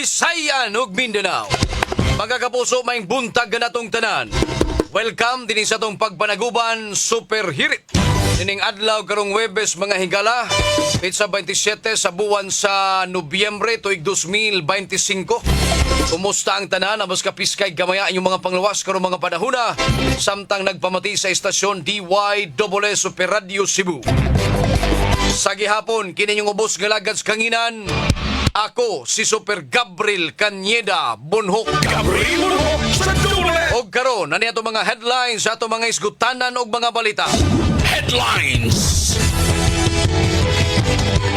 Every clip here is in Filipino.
Visayan ug Mindanao. Mga kapuso, maing buntag na natong tanan. Welcome din sa tong pagpanaguban Super Hirit. Dining adlaw karong Huwebes mga higala, pizza 27 sa buwan sa Nobyembre tuig 2025. Kumusta ang tanan? Abas kapiskay gamaya inyong mga panglawas karong mga panahuna. Samtang nagpamati sa estasyon DYSS Super Radio Cebu. Sa gihapon, kini yung ubos galagad sa kanginan. Ako, si Super Gabriel Cañeda Bonhoc. Gabriel Bonhoc sa dule! O karon, na niya mga headlines sa ato mga isgutanan o mga balita. Headlines!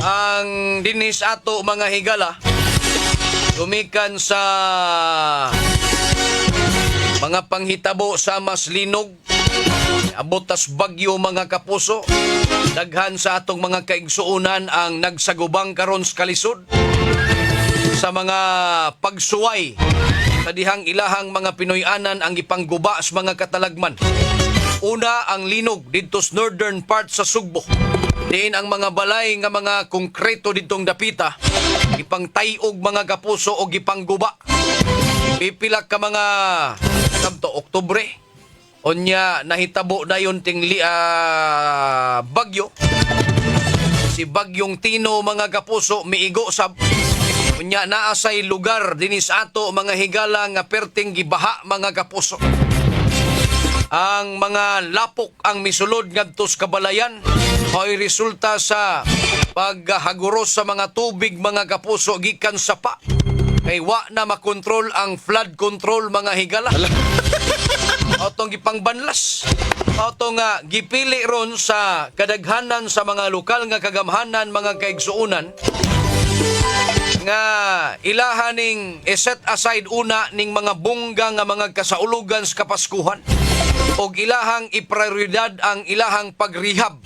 Ang dinis ato mga higala, tumikan sa mga panghitabo sa mas linog, abot tas bagyo mga kapuso, daghan sa atong mga kaigsuunan ang nagsagubang karon sa kalisod sa mga pagsuway sa dihang ilahang mga Pinoyanan ang ipangguba sa mga katalagman. Una, ang linog dito sa northern part sa Sugbo. Diin ang mga balay nga mga konkreto ditong dapita, ipangtayog mga kapuso o ipangguba. Pipilak ka mga Oktubre. Onya nahitabo na yun bagyo. Si Bagyong Tino mga kapuso miigo sab. Unya naasay lugar dinis ato mga higala nga perting gibaha mga kapuso. Ang mga lapok ang misulod ngadto sa kabalayan ay resulta sa paghaguros sa mga tubig mga kapuso gikan sa pa. Kay wa na makontrol ang flood control mga higala. Otong gipangbanlas. Otong nga gipili ron sa kadaghanan sa mga lokal nga kagamhanan mga kaigsuunan nga ilahaning iset aside una ning mga bungga nga mga kasaulugan sa Kapaskuhan o ilahang iprioridad ang ilahang pagrehab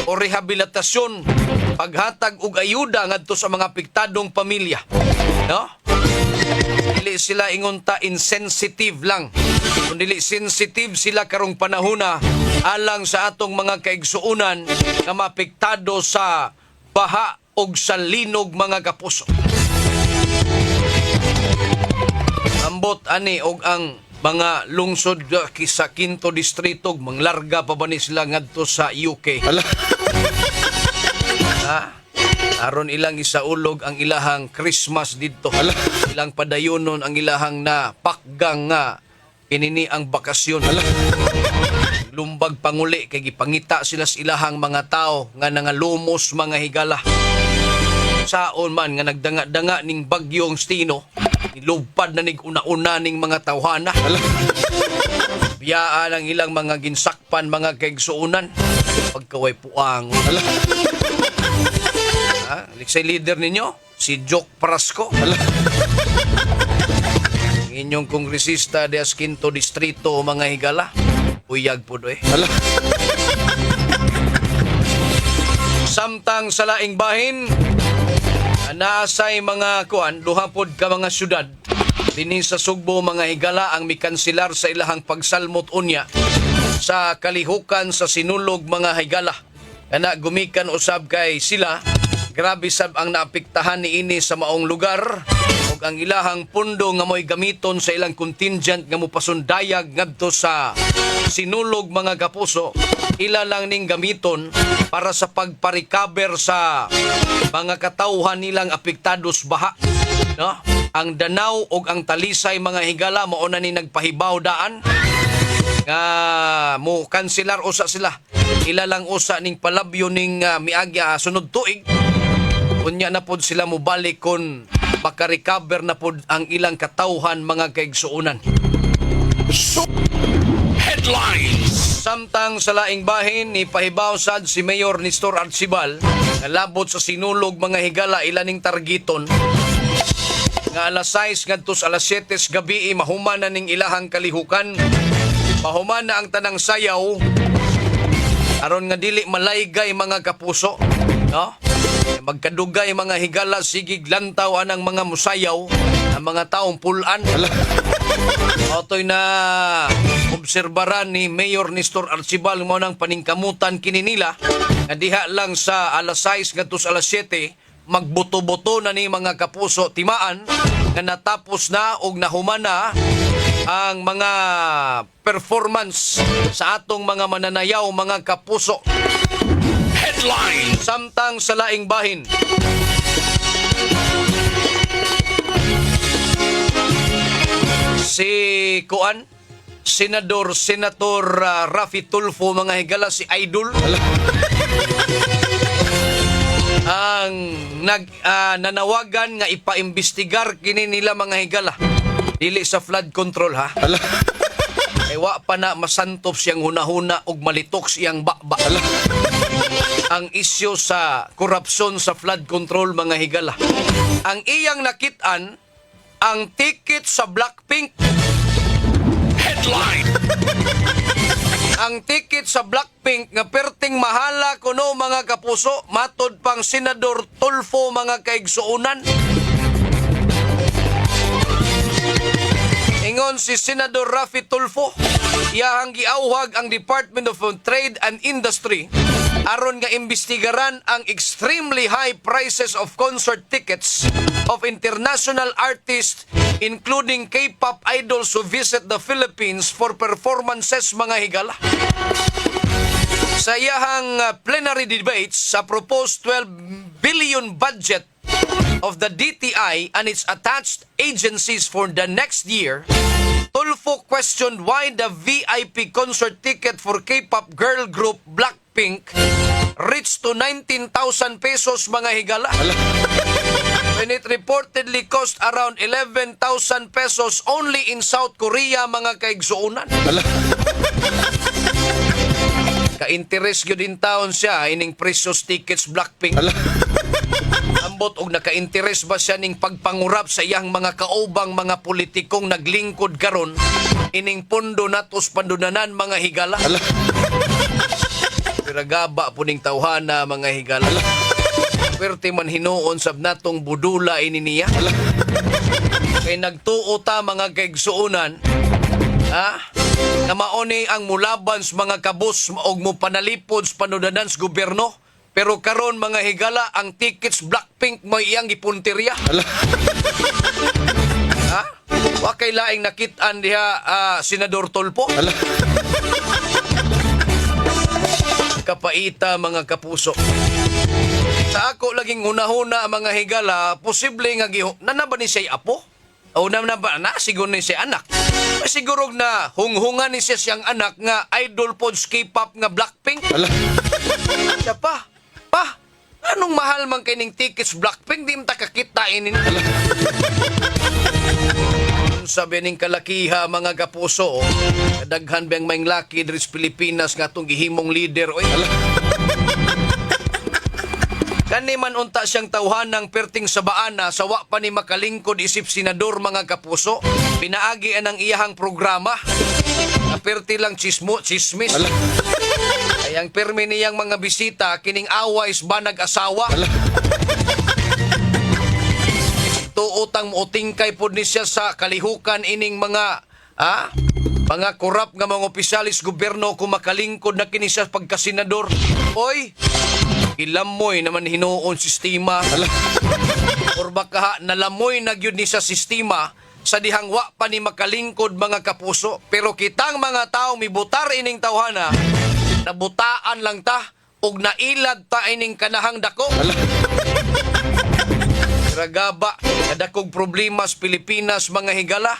o rehabilitasyon, paghatag og ayuda ngadto sa mga apektadong pamilya. No? Dili sila ingunta insensitive lang. Kung dili sensitive sila karong panahona alang sa atong mga kaigsuunan nga maapektado sa baha og sa linog mga kapuso. Ambot ani og ang mga lungsod sa Quinto Distrito manglarga pa ba ni sila ngadto sa UK. Aron ilang isaulog ang ilahang Christmas dito. Ilang padayonon ang ilahang na pakgang nga kinini ang bakasyon. Lumbag panguli kay gipangita sila sa ilahang mga tao nga nangalumos mga higala. Saon man nga nagdanga-danga ning bagyong Tino, nilubpad na ning una-una ning mga tawhana. Biyaan ang ilang mga ginsakpan mga kaigsuunan. Pagkaway puang. Liksay leader ninyo, si Joke Prasco. Ang inyong kongresista de Quinto Distrito mga higala. Uyag po doy. Samtang sa laing bahin, naasay mga duha pod ka mga syudad dinhi sa Sugbo mga higala ang mikansilar sa ilahang pagsalmot unya sa kalihukan sa sinulog mga higala. Kana gumikan usab kay sila grabe sab ang naapektahan niini sa maong lugar ug ang ilahang pundo nga mo'y gamiton sa ilang contingent nga mopasundayag ngadto sa sinulog mga kapuso. Ila lang ning gamiton para sa pagpa-recover sa mga katawhan nilang apektados baha. No? Ang Danau ug ang Talisay mga higala mao na ni nagpahibaw daan nga mo kanselar usa sila. Ila lang usa ning palabyo ning miagya sunod tuig. Unya na pod sila mobalik kon maka-recover na pod ang ilang katawhan mga kaigsuunan. Headlines! Samtang sa laing bahin ni pahibaw sad si Mayor Nestor Arcibal nga labot sa sinulog mga higala ilaning targiton nga alas 6 ngadto sa alas 7 gabi mahuman na ning ilahang kalihukan. Mahuman na ang tanang sayaw aron nga dili malaygay mga kapuso, no? Magkadugay mga higala sigig lantaw anang mga musayaw ang mga taong pulan. Otoy na obserbaran ni Mayor Nestor Arcibal mo nang paningkamutan kini nila nga diha lang sa alas 6 ngadto sa alas 7 magbuto-buto na ni mga kapuso timaan nga natapos na og nahumana ang mga performance sa atong mga mananayaw, mga kapuso. Headlines. Samtang sa laing bahin, si Kuan, Senator Raffy Tulfo, mga higala, si Idol, ang nanawagan nga ipaimbestigar kini nila, mga higala, dili sa flood control, ha. Kay wa pa na masantop siyang hunahuna og malitok siyang bakba. Ang isyu sa korupsyon sa flood control, mga higala. Ang iyang nakitaan ang ticket sa Blackpink. Headline. Ang ticket sa Blackpink nga perting mahala kuno, mga kapuso, matod pang Senador Tulfo, mga kaigsuunan. Ingon si Senador Raffy Tulfo, iyahang giauhag ang Department of Trade and Industry aron nga imbestigaran ang extremely high prices of concert tickets of international artists, including K-pop idols who visit the Philippines for performances, mga higala. Sa iyahang plenary debates sa proposed 12 billion budget of the DTI and its attached agencies for the next year, Tulfo questioned why the VIP concert ticket for K-pop girl group Blackpink reached to 19,000 pesos, mga higala, when it reportedly cost around 11,000 pesos only in South Korea, mga kaigsuunan. Ka-interest yun din taon siya ining precious tickets Blackpink. Ambot og naka-interest ba siya ning pagpangurap sa iyang mga kaubang mga politikong naglingkod karon ining pondo natos pandunanan, mga higala. Piragaba po ning tawhana, mga higala. Pwerte man hinuon sab natong budula ini niya. Kay nagtuo ta, mga kaigsuunan, na mauni ang mulaban sa mga kabus og mo panalipod sa panudanan sa gobyerno. Pero karon, mga higala, ang tickets Blackpink mo iyang gipuntirya. Wa kay laing nakitaan diha, Senador Tulfo. Kapaita, mga kapuso. Sa ako laging hunahuna, mga higala, posible nga nanaba ni siya apo? O nanaba na, siguro ni siya anak. Siguro na hunghungan ni siya siyang anak nga idol pod K-pop nga Blackpink. Siya pa, anong mahal man kining tickets Blackpink, di mta kakita inin. Sabi ning kalakiha, mga kapuso, kadaghan bang may laki diri sa Pilipinas nga itong gihimong leader. Oy, kani man unta siyang tawhanang perting sabaana sa wa pa ni makalingkod isip senador, mga kapuso. Pinaagi ang iyahang programa. Perti lang chismis. Ayang permi niyang mga bisita kining aways banag asawa. Tuutang mo tingkay pod ni siya sa kalihukan ining mga korap nga mga opisyalis gobyerno kung makalingkod na kini siya pagkasenador. Oy, ilamoy naman hinuon sistema. Or baka nalamoy na gyud ni sa sistema sa dihang wa pa ni makalingkod, mga kapuso. Pero kitang mga tao mibutar ining tawhana, nabutaan lang ta og nailad ta ining kanahang dako. Ragaba, kadakog problema sa Pilipinas, mga higala.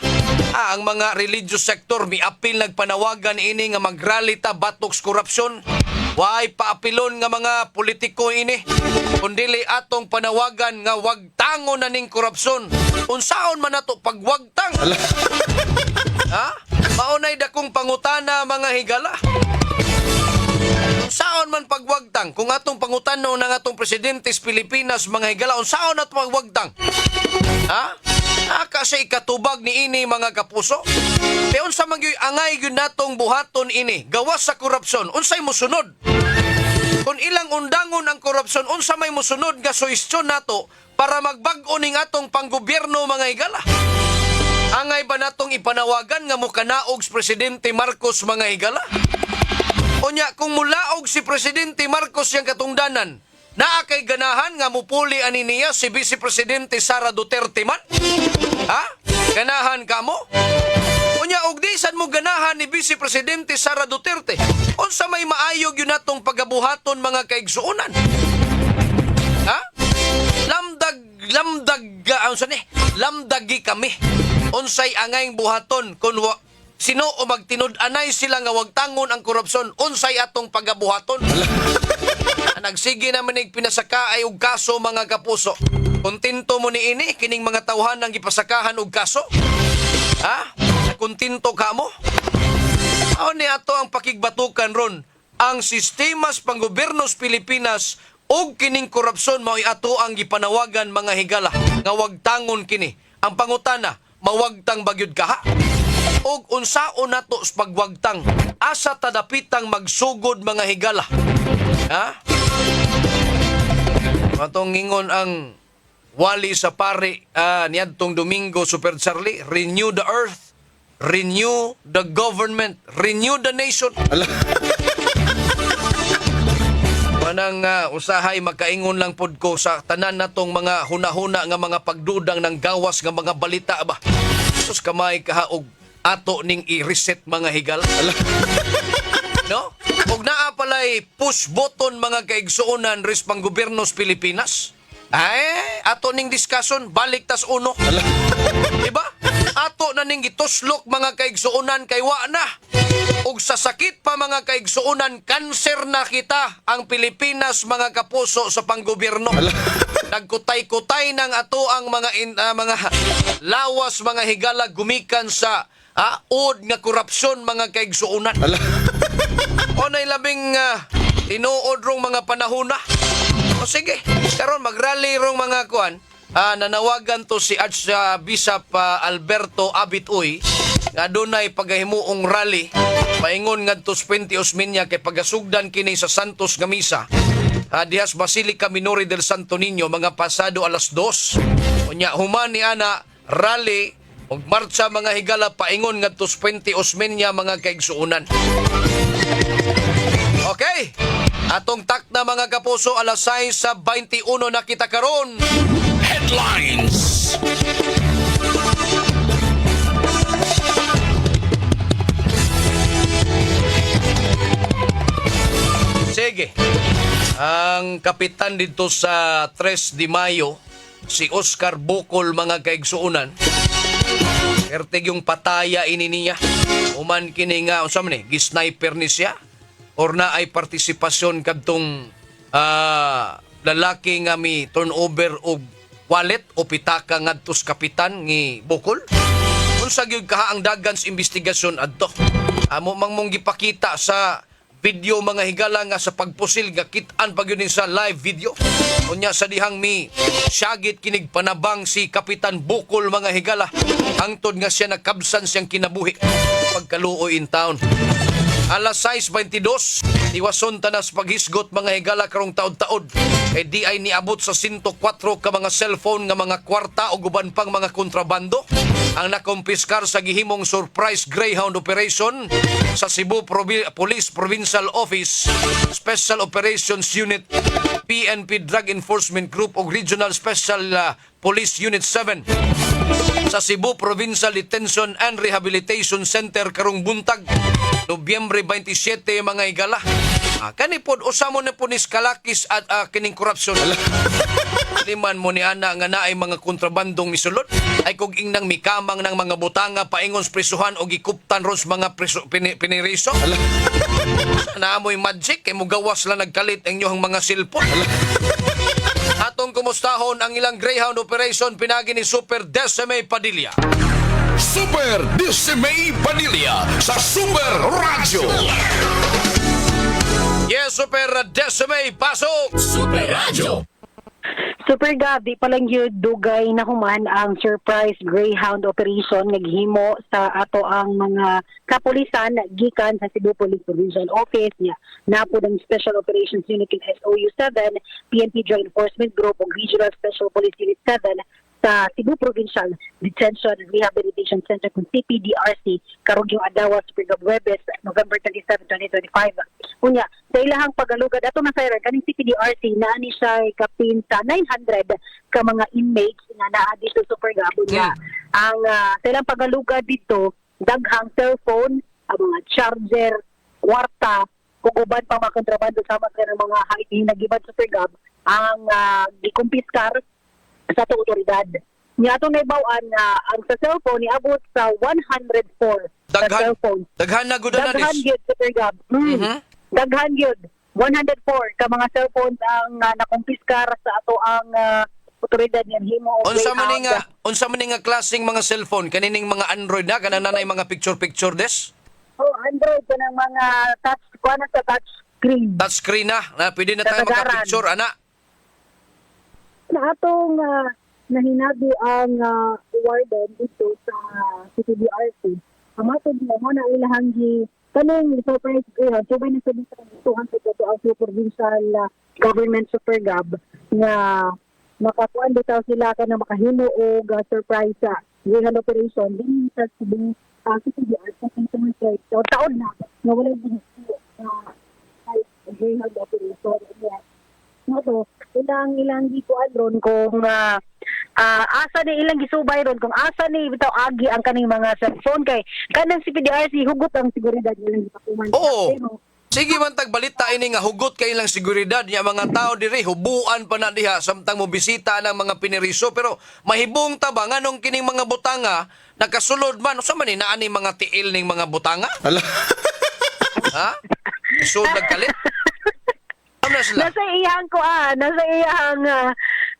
Ang mga religious sector miapil nagpanawagan ini nga magralita batok sa korupsyon. Way paapilon nga mga politiko ini, kundili atong panawagan nga wag tango na ning korupsyon. Unsaon man nato pagwagtang? Maunay dakong pangutana, mga higala. Unsaon man pagwagtang? Kung atong pangutano ng atong presidente sa Pilipinas, mga higala, unsaon nato pagwagtang? Kasi ikatubag ni ini, mga kapuso. Kaya unsa man gyud angay gyud natong buhaton ini, gawas sa korupsyon, unsay mosunod? Kung ilang undangon ang korupsyon, unsa may mosunod nga suhestyon nato para magbag-o ning atong panggobyerno, mga higala? Angay ba natong ipanawagan nga mukanaog si Presidente Marcos, mga higala? Unya, kung mulaog si Presidente Marcos yang katungdanan, Naa kay ganahan nga mupuli ani niya si Vice Presidente Sara Duterte man? Ha? Ganahan ka mo? Unya og di sad mo ganahan ni Vice Presidente Sara Duterte. Unsa may maayog yun natong pagabuhaton mga kaigsuonan? Ha? Lamdagi kami. Unsay angayng buhaton kun sino o magtinud-anay sila nga wag tangon ang korupsyon, unsay atong pagabuhaton? Nagsige naman ig pinasaka ay og kaso mga kapuso. Kontento mo ni ini kining mga tawhan nang gipasakahan og kaso? Ha? Kontento ka mo? Aw ni ato ang pakigbatukan ron. Ang sistema sa panggobyerno sa Pilipinas og kining korupsyon mao'y ato ang gipanawagan mga higala nga wag tangon kini. Ang pangutana, mawagtang bagyod kaha? Og unsaon nato sa pagwagtang asa tadapitang magsugod mga higala? Ha? Matong ngingon ang wali sa pari niadtong Domingo Super Charlie, renew the earth, renew the government, renew the nation. Manang usahay makaingon lang pod ko sa tanan natong mga hunahuna nga mga pagdudang ng gawas nga mga balita ba. Sus kamay kahaog ato ning i-reset mga higal. No? Ug naa palay push button mga kaigsuonan ris pang gobyerno sa Pilipinas. Ay, ato ning discussion balik tas uno. Diba? Ato na ning gituslok mga kaigsuonan kay wa na. Ug sa sakit pa mga kaigsuonan, kanser na kita ang Pilipinas mga kapuso sa panggobyerno. Nagkutay-kutay ng ato ang mga lawas mga higala gumikan sa od nga korupsyon mga kaigsuonan. O nay labing tinuod rong mga panahon na. O sige, karon mag-rally rong mga kuan. Nanawagan to si Archbishop Alberto Abitoy nga dunay pagahimuong rally paingon ngadto sa Puente Osmeña kay pagasugdan kini sa Santos nga misa. Dihas Basilica Minori del Santo Niño mga pasado alas 2. Unya human ni ana rally ug marcha mga higala paingon ngadto sa Puente Osmeña mga kaigsuonan. Okay. Atong tak na mga kapuso alas 6:21 na kita karon. Headlines. Sige. Ang kapitan dito sa 3 de Mayo, si Oscar Bocol mga kaigsuonan. Erteg yung pataya ini niya. Uman kini nga unsa man ni gisniper ni siya or na ay partisipasyon kadtong lalaki nga mi turnover og wallet o pitaka ngadto sa kapitan ni Bocol. Unsa gyud kaha ang dagan sa investigasyon adto? Amo mang mong gipakita sa video mga higala nga sa pagpusil nga kit-an pa gyud sa live video. Unya sa dihang mi syagit kinig panabang si Kapitan Bocol mga higala hangtod nga siya nakabsan siyang kinabuhi pagkaluoy in town. Alas 6:22, iwason tanas paghisgot mga higala karong taod-taod. Kay di ay niabot sa 104 ka mga cellphone nga mga kwarta o guban pang mga kontrabando ang nakumpiskar sa gihimong surprise Greyhound operation sa Cebu Police Provincial Office, Special Operations Unit, PNP Drug Enforcement Group o Regional Special Police Unit 7 sa Cebu Provincial Detention and Rehabilitation Center karong buntag Nobyembre 27 mga higala. Kanipod usamo na po ni Skalakis at kining korupsyon. Liman mo ni ana nga naay mga kontrabandong misulod ay kung ingnang mikamang ng mga butanga paingon sa prisuhan o gikuptan ron sa mga piniriso. Naamoy magic kay mugawas lang nagkalit ang inyong mga silpon. Atong kumustahon ang ilang Greyhound operation pinagi ni Super Decime Padilla. Super Decime Padilla sa Super Radio. Yes, Super Decime, pasok! Super Radio. Super Gabi palang yun dugay na human ang surprise Greyhound operation naghimo sa ato ang mga kapulisan gikan sa Cebu Police Provincial Office niya. Napo ng Special Operations Unit in SOU 7, PNP Drug Enforcement Group o Regional Special Police Unit 7 sa Cebu Provincial Detention and Rehabilitation Center kung CPDRC karong yung adlaw Super Webes November 27, 2025. Unya, sa ilahang pagalugad ato na sir kaning CPDRC naa ni siya kapin sa 900 ka mga inmates nga naa dito sa Super Unya. Ang sa ilang pagalugad dito daghang cellphone, ang mga charger, kwarta, kung uban pa mga kontrabando sama sa mga hinagibad sa Supergab ang gikumpiskar sa ato otoridad. Niya atong naibawaan ang sa cellphone niabot sa 104 sa cellphone. Daghan na gud na Daghan dis. gyud sa Supergab. Daghan gyud. 104 ka mga cellphones ang nakumpiskar sa ato ang otoridad niyan himo og Unsa man nga klaseng mga cellphone kanining mga Android na kanang nanay mga picture des? Android ka ng mga touch screen. Touch screen na pwede na tayo Kasagaran. magka-picture ana. Na atong nahinabi ang warden dito sa CPDRC. Amatod na mo na ilahang kaning surprise subay na sa tuhan sa ito ang provincial government Supergab na makakuan bitaw sila ka na makahimo og surprise greyhound operation din sa Cebu CPDRC sa taon na wala din greyhound operation. Noto, ilang gikuan ron kung asa ni ilang gisubay ron kung asa ni bitaw agi ang kaning mga cellphone kay kanang CPDRC hugot ang seguridad nilang gipakuman. Oo. Sige man tag balita ini nga hugot kay ilang seguridad niya mga tao diri hubuan pa na diha samtang mo bisita ng mga piniriso pero mahibong ta ba nganong kining mga butanga nakasulod man unsa man ni naa ni mga tiil ning mga butanga? Ala. Ha? Sulod nagkalit? Ano sila? Nasa iyang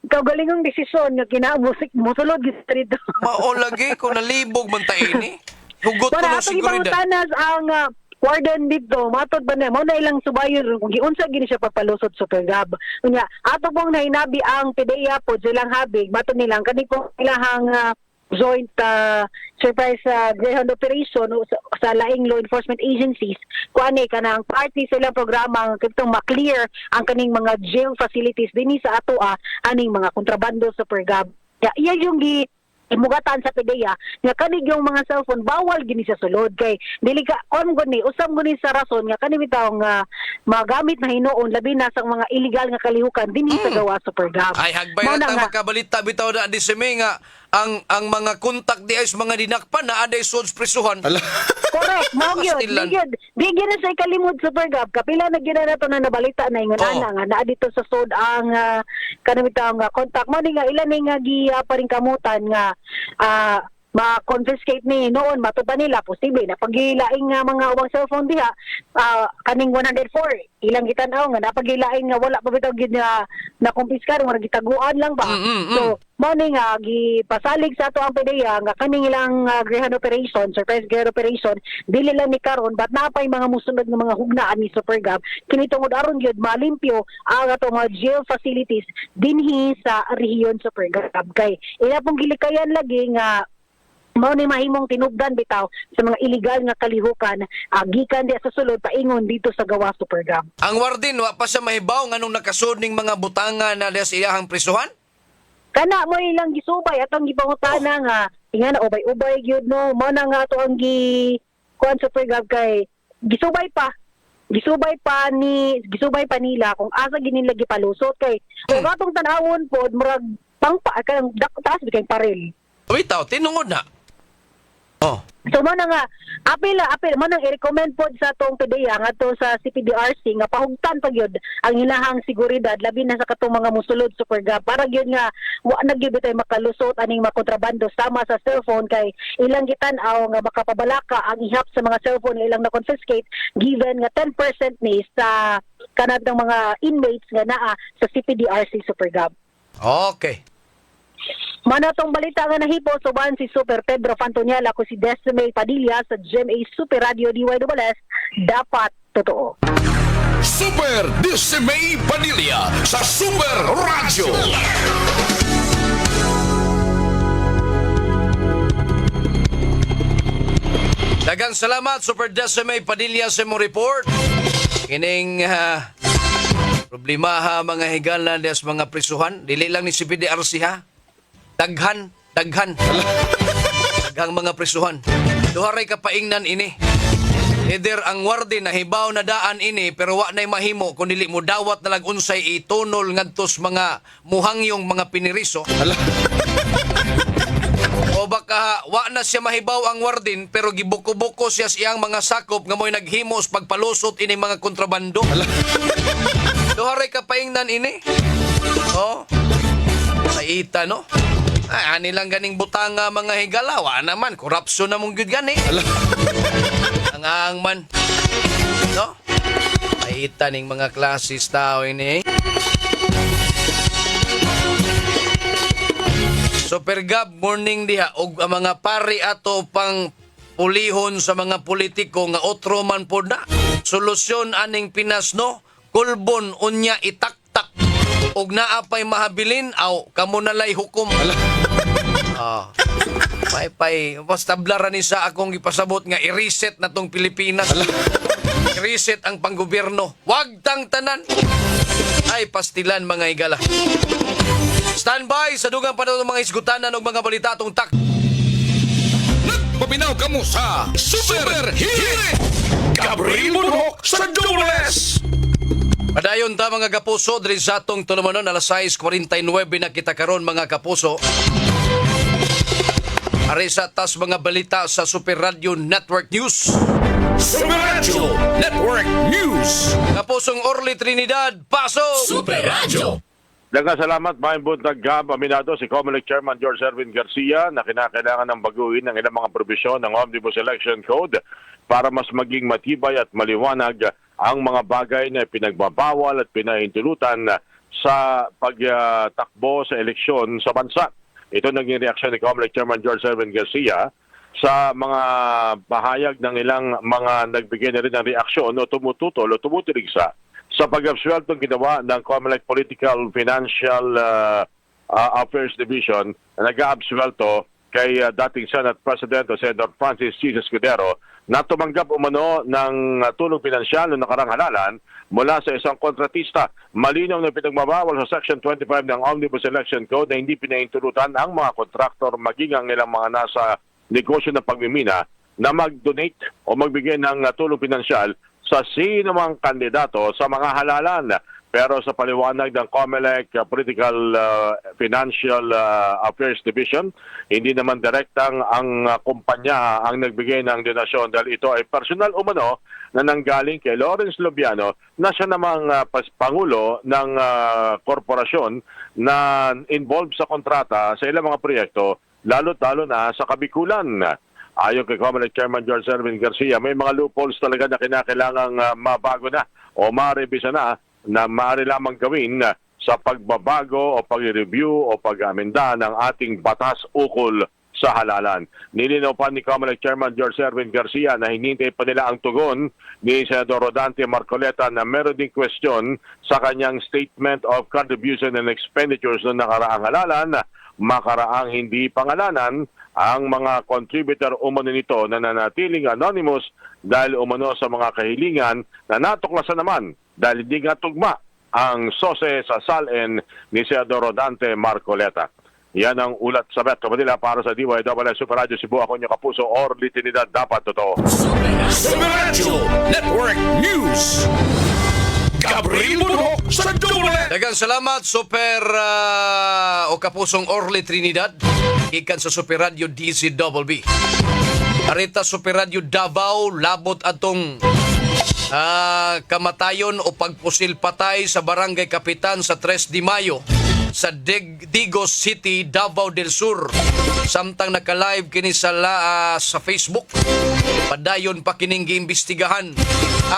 kaugalingong desisyon nga kinamusik mosulod gid dito. Mao lagi ko nalibog man ta ini. Hugot ko Para ng atong seguridad. ipangutanas ang warden dito, matod ba na, mo na ilang subayon kung giunsa gini siya pagpalusot sa Supergab. Unya, ato pong nainabi ang PDEA po silang habig, matod nilang kani po ilahang joint surprise greyhound operation sa laing law enforcement agencies kuani kanang party sa ilang programa kitong ma-clear ang kaning mga jail facilities dinhi sa ato aning mga kontrabando sa Supergab. Iya yung imugatan sa PDEA nga kanig yung mga cellphone bawal gini sa sulod kay dili ka on guni usam guni sa rason nga kani bitaw nga magamit na hinuon labi na sa mga illegal nga kalihukan dinhi sa gawa sa Supergab. Ay hagbay na ta makabalita bitaw na di semi nga ang mga kontak di ay mga dinakpan na aday suds prisuhan. Correct, mao gyud. Pastilan. Di gyud na sa kalimod Supergab kapila na gyud na to na nabalita na ingon ana nga naa dito sa sud ang kanang bitaw nga kontak mo ni nga ilan ni nga paring kamutan nga ma-confiscate ni noon matupa nila posible na paghilaing nga mga ubang cellphone diha kaning 104 ilang gitanaw nga napaghilaing nga wala pa bitaw gid na kumpiskar nga gitaguan lang ba. So mao ni nga gipasalig sa ato ang PDEA nga kaning ilang greyhound operation surprise greyhound operation dili lang ni karon but napay mga musunod nga mga hugnaan ni Supergab kini tungod aron gyud malimpyo ang ato mga jail facilities dinhi sa rehiyon sa Supergab kay ila pong gilikayan lagi nga mao ni mahimong tinubdan bitaw sa mga illegal nga kalihukan gikan di sa sulod paingon dito sa gawa Supergab. Ang warden wa pa siya mahibaw nganong nakasud ning mga butanga na sa iyahang prisuhan? Kana mo ilang gisubay atong gipangutana nga ingana ubay-ubay gyud no mao na nga ato ang kuan Supergab kay gisubay pa nila kung asa ginila gipalusot kay kung atong tan-awon pod murag pangpa kanang taas bigay parel. Wait taw tinungod na. Oh. So mo na nga apil mo nang i-recommend pod sa tong PDEA nga to sa CPDRC nga pahugtan pa gyud ang ilahang seguridad labi na sa katong mga musulod Supergab para gyud nga wa na gyud tay makalusot aning mga kontrabando sama sa cellphone kay ilang gitan-aw nga makapabalaka ang ihap sa mga cellphone nga ilang na confiscate given nga 10% ni sa kanang mga inmates nga naa sa CPDRC Supergab. Okay. Manatong balita nga nahipo suban si Super Pedro Fantonial ako si Desmay Padilla sa GMA Super Radio DYWS dapat totoo. Super Decimay Padilla sa Super Radio. Daghang salamat Super Decimay Padilla sa mo report. Kining problema ha mga higala des mga prisuhan dili lang ni CPDRC ha. Daghan. Daghang mga prisuhan. Duharay kapaingnan ini. Either ang warden nahibaw na daan ini pero wa nay mahimo kun dili mo dawat na lag unsay itunol ngadtos mga muhangyong mga piniriso. O baka wa na siya mahibaw ang warden pero gibuko-buko siya sa iyang mga sakop nga mo'y naghimos pagpalusot ini mga kontrabando. Duharay kapaingnan ini. Oh. Saita no. Ay, ani lang ganing butanga mga higala. Wa naman korupsyon na mong gyud gani. Ang man. No? Saita ning mga klasis tao ini. Super Gab, morning diha. Og ang mga pari ato pang pulihon sa mga politiko nga otro man po na. Solusyon aning Pinas no, kulbon unya itaktak. Og naapay mahabilin, aw, kamo nalay hukom. Pay, basta blara ni sa akong ipasabot nga i-reset na tong Pilipinas. I-reset ang panggobyerno. Wag tang tanan. Ay, pastilan mga higala. Standby sa dugang panahon ng mga isgutanan ng mga balita atong tak. Nagpapinaw kamo sa Super Hit! Gabriel Bunok sa Dubles! Padayon ta mga kapuso, diri sa atong tulumanon, alas 6:49 na kita karon mga kapuso. Ari sa tas mga balita sa Super Radio Network News. Super Radio Network News! Kapusong Orly Trinidad, pasok! Super Radio. Daghang salamat, Maayong buntag Gab. Aminado si COMELEC Chairman George Erwin Garcia na kinakailangan ng baguhin ng ilang mga probisyon ng Omnibus Election Code para mas maging matibay at maliwanag ang mga bagay na pinagbabawal at pinahintulutan sa pagtakbo sa eleksyon sa bansa. Ito naging reaksyon ni COMELEC Chairman George Erwin Garcia sa mga pahayag ng ilang mga nagbigay na rin ng reaksyon o tumututol o tumutuligsa sa pag-absueltong ginawa ng COMELEC Political Financial Affairs Division na nag-absuelto kay dating Senate President o Senator Francis C. Escudero na tumanggap umano ng tulong pinansyal na nakarang halalan mula sa isang kontratista. Malinaw na pinagbabawal sa Section 25 ng Omnibus Election Code na hindi pinahintulutan ang mga kontraktor maging ang ilang mga nasa negosyo ng pagmimina na mag-donate o magbigay ng tulong pinansyal sa sino mang kandidato sa mga halalan. Pero sa paliwanag ng COMELEC Political Financial Affairs Division, hindi naman direktang ang kumpanya ang nagbigay ng donasyon dahil ito ay personal umano na nanggaling kay Lawrence Lubiano na siya namang pangulo ng korporasyon na involved sa kontrata sa ilang mga proyekto, lalo-lalo na sa kabikulan. Ayon kay COMELEC Chairman George Erwin Garcia, may mga loopholes talaga na kinakailangang mabago na o ma-revisa na maaari lamang gawin sa pagbabago o pag-review o pag-amenda ng ating batas ukol sa halalan. Nilinaw pa ni COMELEC Chairman George Erwin Garcia na hinintay pa nila ang tugon ni Senador Rodante Marcoleta na meron ding question sa kanyang Statement of Contribution and Expenditures noong nakaraang halalan, makaraang hindi pangalanan ang mga contributor umano nito na nanatiling anonymous dahil umano sa mga kahilingan na natuklasan naman dahil hindi nga tugma ang sose sa salin ni Senador Rodante Marcoleta. Yan ang ulat sa Metro Manila para sa DYWS Super Radio Cebu. Ako niyo kapuso, Orly Trinidad, dapat totoo. Super Radio Network News! Gabriel Bunok sa Dubles! Daghang salamat, Super o kapusong Orly Trinidad. Ikan sa Super Radio DZWB. Arita Super Radio Davao, labot atong kamatayon o pagpusil patay sa Barangay Kapitan sa 3 de Mayo sa Digos City, Davao del Sur. Samtang naka-live kini sa Facebook. Padayon pa kining giimbestigahan.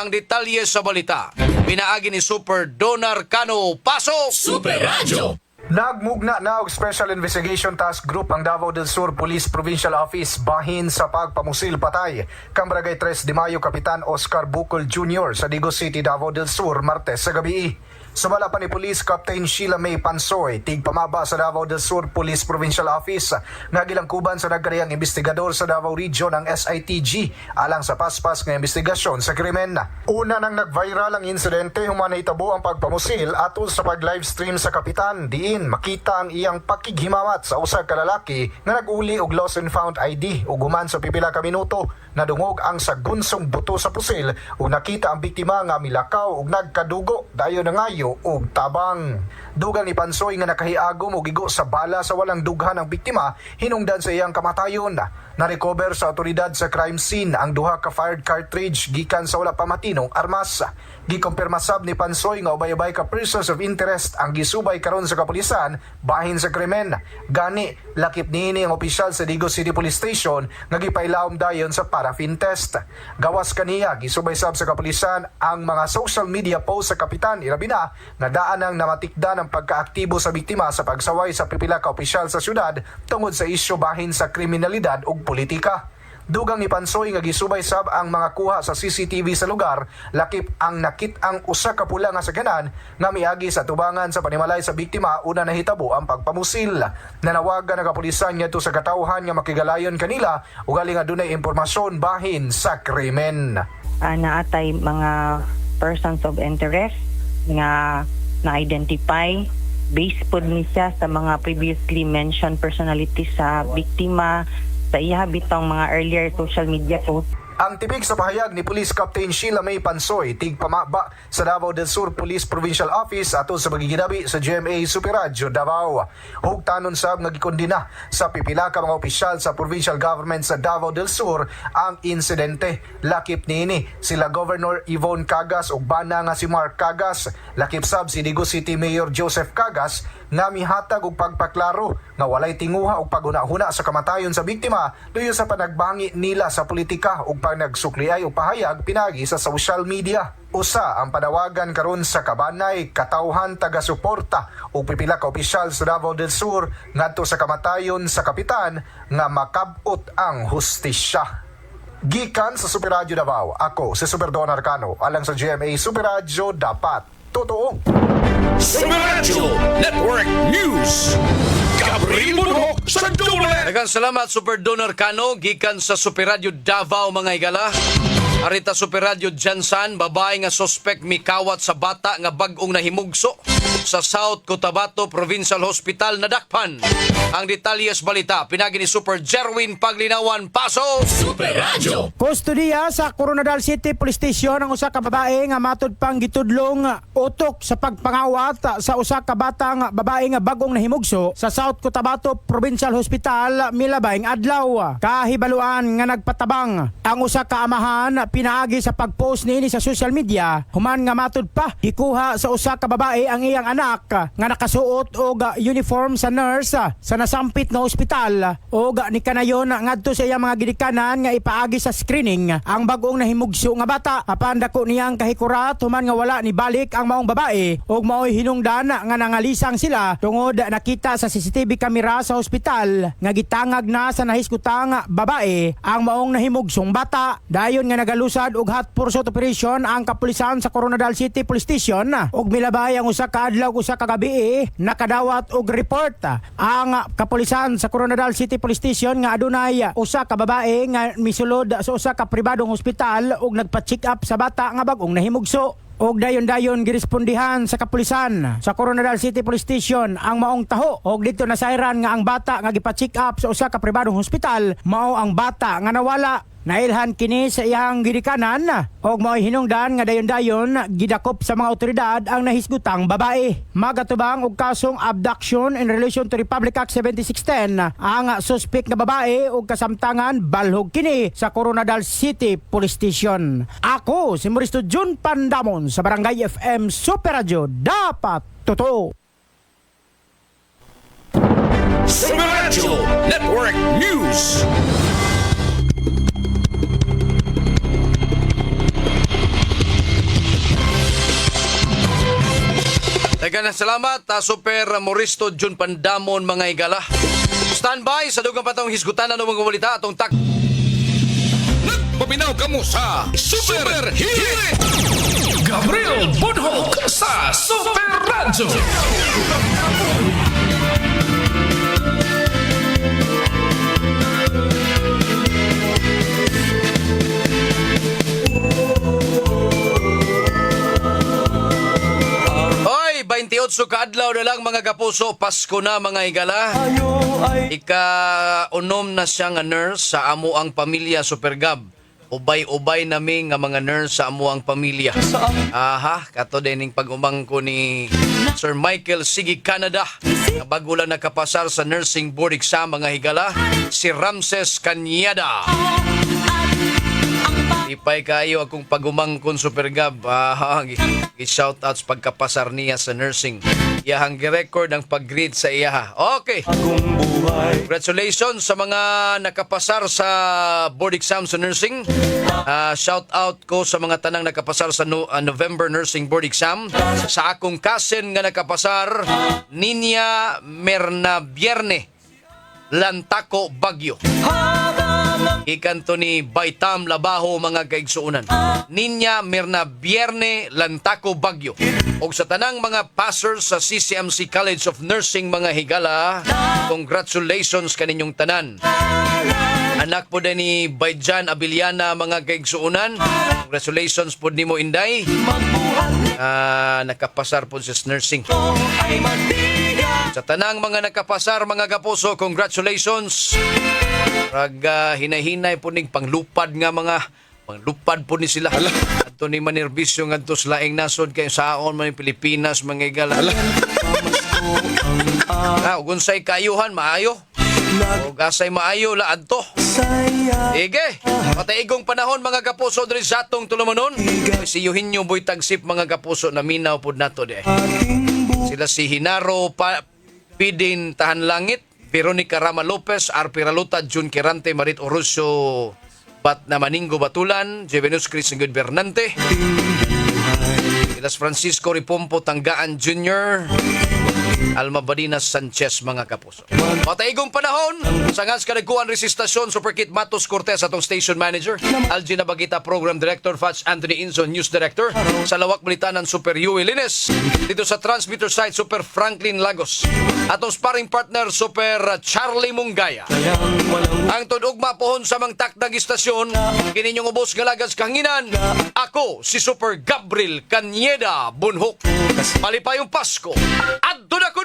Ang detalye sa balita, pinaagi ni Super Donar Cano. Pasok! Super Radio. Nagmugna na og Special Investigation Task Group ang Davao del Sur Police Provincial Office bahin sa pagpamusil patay kang Barangay 3 de Mayo Kapitan Oscar Bukol Jr. sa Digos City, Davao del Sur, Martes sa gabi. Sumala pa ni Police Captain Sheila May Pansoy, tigpamaba sa Davao del Sur Police Provincial Office, nga gilangkuban sa nagkariyang investigador sa Davao Region ang SITG alang sa paspas nga investigasyon sa krimen. Una nang nag-viral ang insidente human itabo ang pagpamusil atol sa pag-livestream sa kapitan, diin makita ang iyang pakighimamat sa usa ka lalaki nga nag-uli og lost and found ID ug human sa pipila ka minuto nadungog ang sagunsong buto sa pusil ug nakita ang biktima nga milakaw ug nagkadugo dayon na ngayo ug tabang. Dugang ni Pansoy nga nakahiagom og igo sa bala sa walang dughan ang biktima hinungdan sa iyang kamatayon. Na-recover sa otoridad sa crime scene ang duha ka fired cartridge gikan sa wala pa matinong armas. Gikumpirma sab ni Pansoy nga ubay-ubay ka persons of interest ang gisubay karon sa kapulisan bahin sa krimen. Gani lakip niini ang opisyal sa Digos City Police Station nga gipailawom dayon sa paraffin test. Gawas kaniya gisubay sab sa kapulisan ang mga social media post sa kapitan ilabi na nga daan ang namatikdan ang pagkaaktibo sa biktima sa pagsaway sa pipila ka opisyal sa syudad tungod sa isyu bahin sa kriminalidad ug politika. Dugang ni Pansoy nga gisubay sab ang mga kuha sa CCTV sa lugar, lakip ang nakit-ang usa ka pula nga sakyanan nga miagi sa tubangan sa panimalay sa biktima una nahitabo ang pagpamusil. Nanawagan ang kapulisan ngadto sa katawhan nga makigalayon kanila ug gali nga dunay impormasyon bahin sa krimen. Naatay mga persons of interest nga na-identify based po ni siya sa mga previously mentioned personalities sa biktima sa iya bitong mga earlier social media posts. Ang tibig sa pahayag ni Police Captain Sheila May Pansoy, tigpamaba sa Davao del Sur Police Provincial Office atol sa pagiginabi sa GMA Super Radio Davao. Hugtanon sab nga gikondina sa pipila ka mga opisyal sa provincial government sa Davao del Sur ang insidente. Lakip niini sila Governor Yvonne Cagas ug bana nga si Mark Cagas. Lakip sab si Digos City Mayor Joseph Cagas nga mihatag og pagpaklaro nga walay tinguha og paghuna-huna sa kamatayon sa biktima luyo sa panagbangi nila sa politika ug panagsukliay og pahayag pinagi sa social media. Usa ang panawagan karon sa kabanay katawhan taga-suporta ug pipila ka opisyal sa Davao del Sur ngadto sa kamatayon sa kapitan nga makab-ot ang hustisya. Gikan sa Super Radio Davao, ako si Super Don Arcano alang sa GMA Super Radio dapat totoo. Super Radio Network News. Gabriel Bunok sa Dunes. Daghang salamat Super Donor Cano gikan sa Super Radio Davao mga higala. Arita Super Radio Jansan, babae nga suspect mikawat sa bata nga bag-ong nahimugso sa South Cotabato Provincial Hospital nadakpan. Ang detalyes balita pinagi ni Super Jerwin Paglinawan. Paso! Super Radio. Kustodiya sa Coronadal City Police Station ang usa ka babae nga matud pang gitudlong utok sa pagpangawat sa usa ka batang babae nga bag-ong nahimugso sa South Cotabato Provincial Hospital milabayng adlaw. Kahibaluan nga nagpatabang ang usa ka amahan pinaagi sa pagpost niini sa social media human nga matud pa ikuha sa usa ka babae ang iyang anak nga nakasuot og uniform sa nurse sa nasampit na ospital og ni kanayon ngadto sa iyang mga gidikanan nga ipaagi sa screening ang bag-ong nahimugso nga bata. Apan dako niyang kahikurat human nga wala ni balik ang maong babae og mao'y hinungdan nga nangalisang sila tungod nakita sa CCTV camera sa ospital nga gitangag na sa nahiskutang babae ang maong nahimugsong bata. Dayon nga nagalusad og hot pursuit operation ang kapulisan sa Coronadal City Police Station og milabay ang usa ka adlaw usa ka gabi nakadawat og report ang kapulisan sa Coronadal City Police Station nga adunay usa ka babae nga misulod sa usa ka pribadong ospital og nagpa-check up sa bata nga bag-ong nahimugso. Og dayon-dayon girespondihan sa kapulisan sa Coronadal City Police Station ang maong taho og dito nasayran nga ang bata nga gipa-check up sa usa ka pribadong hospital mao ang bata nga nawala. Nailhan kini sa iyang gidikanan og mao'y hinungdan nga dayon-dayon gidakop sa mga otoridad ang nahisgutang babae. Magatubang og kasong abduction in relation to Republic Act 7610 ang suspect nga babae og kasamtangan balhog kini sa Coronadal City Police Station. Ako si Moristo Jun Pandamon sa Barangay FM Super Radio dapat totoo. Super Radio Network News. Daghang salamat Super Moristo Jun Pandamon mga higala. Standby sa dugang patong hisgutan ng mga balita atong tak. Nagpaminaw kamo sa Super Hit. Gabriel Bunhok sa Super Radio. Hoy, 28 kaadlaw na lang mga kapuso, Pasko na mga higala. Ika-unom na siya nga nurse sa amo ang pamilya Supergab. Ubay-ubay nami nga mga nurse sa amo ang pamilya. Aha, kato dining pag-umang ko ni Sir Michael Sige Canada. Nga bago lang nakapasar sa nursing board exam mga higala, si Ramses Cañada. Ipay kayo akong pagumangkon Supergab. I-shout out sa pagkapasar niya sa nursing. Iyahang gi-record ang pag-grade sa iyaha. Okay. Congratulations sa mga nakapasar sa board exam sa nursing. Shout out ko sa mga tanang nakapasar sa November nursing board exam. Sa akong cousin nga nakapasar, Ninya Mernabierne, Lantaco, Baguio. Ikanto ni Baitam Labaho mga kaigsuunan. Ninya Mernabierne, Lantaco, Baguio. O sa tanang mga passers sa CCMC College of Nursing mga higala, congratulations kaninyong tanan. Anak po din ni Bayjan Abiliana mga kaigsuunan. Congratulations po ni mo Inday. Nakapasar po sa nursing. Sa tanang mga nakapasar mga kapuso, congratulations. Hinay-hinay po ning panglupad nga mga panglupad po ni sila. Ato ni manerbisyo nga to sa laing nasod kay saon man yung Pilipinas mga igala. Ugunsay kayuhan maayo. O gasay maayo laad to. Ige, pataigong panahon mga kapuso diri sa atong tulumanon. Siyuhin nyo boy tagsip mga kapuso na minaw po nato de. Sila si Hinaro Pidin Tahan Langit, Veronica Rama Lopez, Arpi Raluta, Jun Quirante, Marit Orusio Bat na Maningo Batulan, Jevenus Chris Ngud Bernante, Silas Francisco Ripompo Tanggaan Jr., Alma Badinas Sanchez mga kapuso. Mataigong panahon, sangas kadagkuan resistasyon Superkit Matos Cortez atong station manager, Algina Bagita Program Director, Fats Anthony Inzo News Director, sa Lawak Balitanan Super Yui Lines, dito sa transmitter site Super Franklin Lagos, atong sparring partner Super Charlie Mungaya. Ang tudugma pohon sa mga takdang istasyon, kininyong ubos galagas kanginan, ako si Super Gabriel Cañada Bunhok. Malipayong Pasko at doon ako